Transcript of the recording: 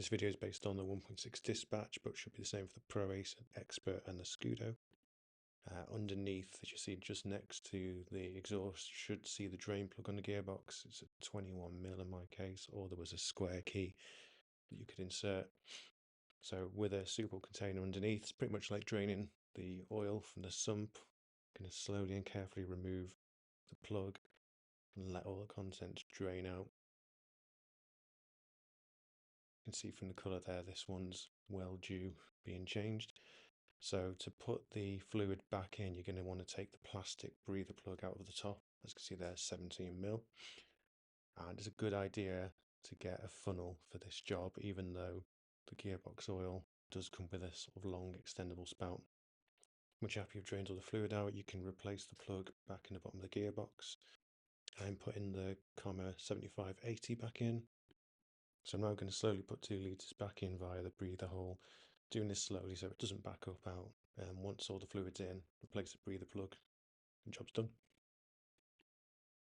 This video is based on the 1.6 Dispatch, but should be the same for the Proace, Expert and the Scudo. Underneath, as you see just next to the exhaust, you should see the drain plug on the gearbox. It's a 21mm in my case, or there was a square key that you could insert. So with a suitable container underneath, it's pretty much like draining the oil from the sump. Going to slowly and carefully remove the plug and let all the contents drain out. You can see from the colour there, this one's well due being changed. So to put the fluid back in, you're going to want to take the plastic breather plug out of the top. As you can see there, 17mm. And it's a good idea to get a funnel for this job, even though the gearbox oil does come with a sort of long extendable spout. Once after you've drained all the fluid out, you can replace the plug back in the bottom of the gearbox and put in the comma 7580 back in. So I'm now going to slowly put 2 litres back in via the breather hole, doing this slowly so it doesn't back up out. And once all the fluid's in, replace the breather plug and job's done.